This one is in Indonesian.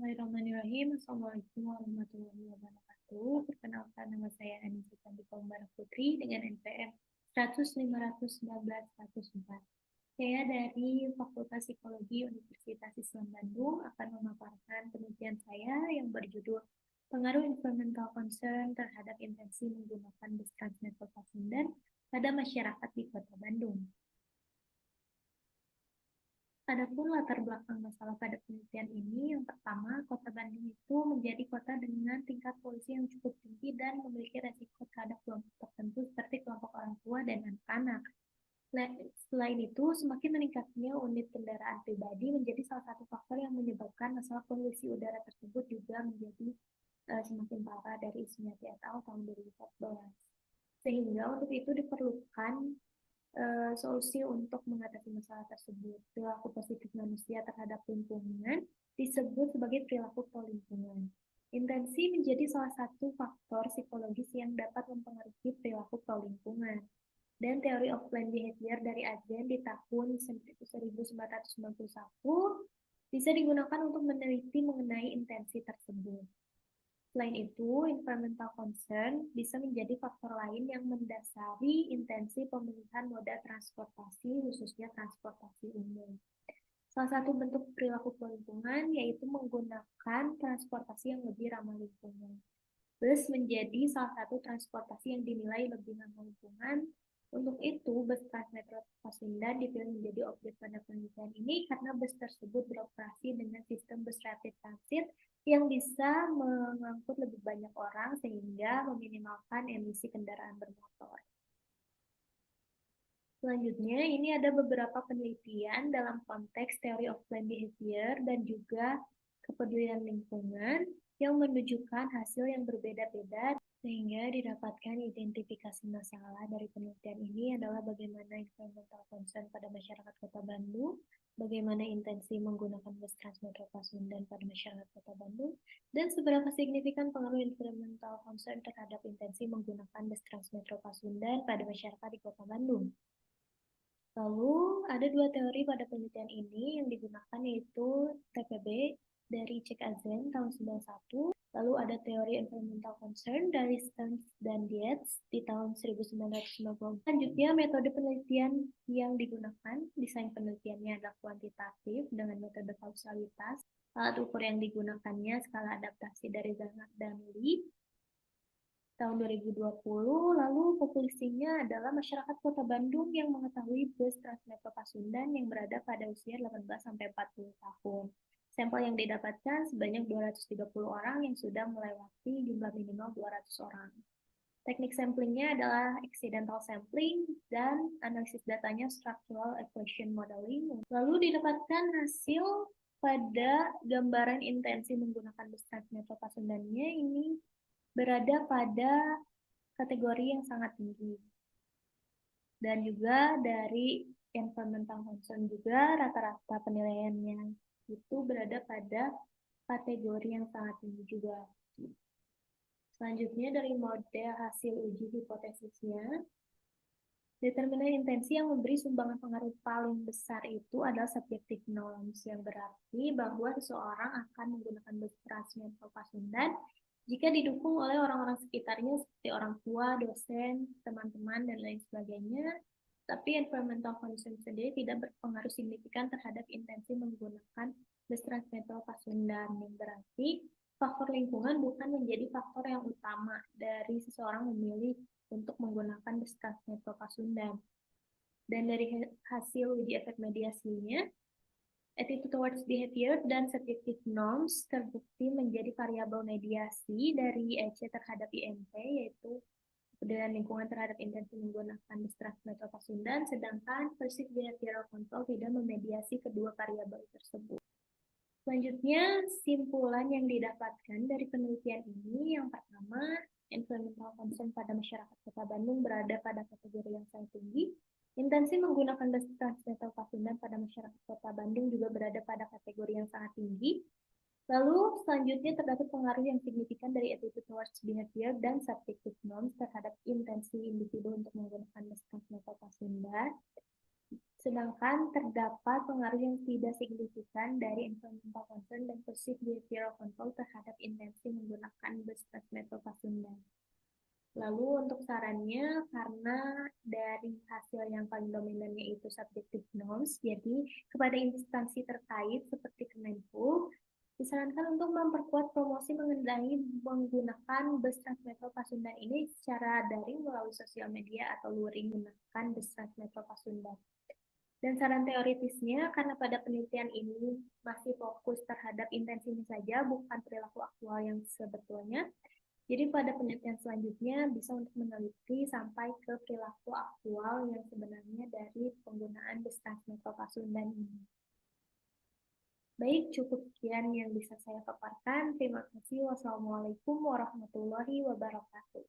Bismillahirrahmanirrahim. Assalamualaikum warahmatullahi wabarakatuh. Perkenalkan, nama saya Anissa Cantika Umbara Putri dengan NPM 100519104. Saya dari Fakultas Psikologi Universitas Islam Bandung akan memaparkan penelitian saya yang berjudul Pengaruh Environmental Concern terhadap intensi menggunakan bus Transmetro Pasundan pada masyarakat di Kota Bandung. Adapun latar belakang masalah pada penelitian ini, yang pertama, Kota Bandung itu menjadi kota dengan tingkat polusi yang cukup tinggi dan memiliki resiko terhadap kelompok tertentu seperti kelompok orang tua dan anak-anak. Selain itu, semakin meningkatnya unit kendaraan pribadi menjadi salah satu faktor yang menyebabkan masalah polusi udara tersebut juga menjadi semakin parah dari Ismiati et al. Tahun 2014. Sehingga untuk itu diperlukan solusi untuk mengatasi masalah tersebut. Perilaku positif manusia terhadap lingkungan disebut sebagai perilaku pro-lingkungan. Intensi menjadi salah satu faktor psikologis yang dapat mempengaruhi perilaku pro-lingkungan. Dan teori of planned behavior dari Azen di tahun 1991 bisa digunakan untuk meneliti mengenai intensi tersebut. Selain itu, environmental concern bisa menjadi faktor lain yang mendasari intensi pemilihan moda transportasi, khususnya transportasi umum. Salah satu bentuk perilaku lingkungan yaitu menggunakan transportasi yang lebih ramah lingkungan. Bus menjadi salah satu transportasi yang dinilai lebih ramah lingkungan. Untuk itu, bus Transmetro Pasundan dipilih menjadi objek pada penelitian ini karena bus tersebut beroperasi dengan sistem bus rapid transit yang bisa mengangkut lebih banyak orang sehingga meminimalkan emisi kendaraan bermotor. Selanjutnya, ini ada beberapa penelitian dalam konteks teori of planned behavior dan juga kepedulian lingkungan yang menunjukkan hasil yang berbeda-beda sehingga didapatkan identifikasi masalah dari penelitian ini adalah bagaimana environmental concern pada masyarakat Kota Bandung, bagaimana intensi menggunakan bus Transmetro Pasundan pada masyarakat Kota Bandung, dan seberapa signifikan pengaruh environmental concern terhadap intensi menggunakan bus Transmetro Pasundan pada masyarakat di Kota Bandung. Lalu ada dua teori pada penelitian ini yang digunakan yaitu TPB dari Cek Azen tahun 91, lalu ada teori environmental concern dari Stearns dan Dietz di tahun 1990. Selanjutnya metode penelitian yang digunakan, desain penelitiannya adalah kuantitatif dengan metode kausalitas. Alat ukur yang digunakannya skala adaptasi dari Zahnat dan Lee tahun 2020, lalu populasinya adalah masyarakat Kota Bandung yang mengetahui bus Transmetro Pasundan yang berada pada usia 18-40 tahun. Sampel yang didapatkan sebanyak 230 orang yang sudah melewati jumlah minimal 200 orang. Teknik samplingnya adalah accidental sampling dan analisis datanya structural equation modeling. Lalu didapatkan hasil pada gambaran intensi menggunakan bus Transmetro Pasundannya ini berada pada kategori yang sangat tinggi. Dan juga dari environmental concern juga rata-rata penilaiannya itu berada pada kategori yang sangat tinggi juga. Selanjutnya dari model hasil uji hipotesisnya, determinan intensi yang memberi sumbangan pengaruh paling besar itu adalah subjective norms, yang berarti bahwa seseorang akan menggunakan bus Transmetro Pasundan jika didukung oleh orang-orang sekitarnya seperti orang tua, dosen, teman-teman, dan lain sebagainya. Tapi environmental concern sendiri tidak berpengaruh signifikan terhadap intensi menggunakan bus Transmetro Pasundan, yang berarti faktor lingkungan bukan menjadi faktor yang utama dari seseorang memilih untuk menggunakan bus Transmetro Pasundan. Dan dari hasil uji efek mediasinya, attitude towards behavior dan subjective norms terbukti menjadi variabel mediasi dari EC terhadap IMP, yaitu kepedulian lingkungan terhadap intensi menggunakan bus Transmetro Pasundan, sedangkan perceived behavioral control tidak memediasi kedua variabel tersebut. Selanjutnya, simpulan yang didapatkan dari penelitian ini, yang pertama, environmental concern pada masyarakat Kota Bandung berada pada kategori yang sangat tinggi. Intensi menggunakan bus Transmetro Pasundan pada masyarakat Kota Bandung juga berada pada kategori yang sangat tinggi. Lalu selanjutnya terdapat pengaruh yang signifikan dari attitude towards behavior dan subjective norms terhadap intensi individu untuk menggunakan bus Transmetro Pasundan. Sedangkan terdapat pengaruh yang tidak signifikan dari environmental concern dan perceived behavioral control terhadap intensi menggunakan bus Transmetro Pasundan. Lalu untuk sarannya, karena dari hasil yang paling dominan yaitu subjective norms, jadi kepada instansi terkait seperti Kemenhub, disarankan untuk memperkuat promosi mengenai menggunakan bus Transmetro Pasundan ini secara daring melalui sosial media atau luring menggunakan bus Transmetro Pasundan. Dan saran teoritisnya, karena pada penelitian ini masih fokus terhadap intensinya saja, bukan perilaku aktual yang sebetulnya, jadi pada penelitian selanjutnya bisa untuk meneliti sampai ke perilaku aktual yang sebenarnya dari penggunaan bus Transmetro Pasundan ini. Baik, cukup sekian yang bisa saya paparkan. Terima kasih. Wassalamualaikum warahmatullahi wabarakatuh.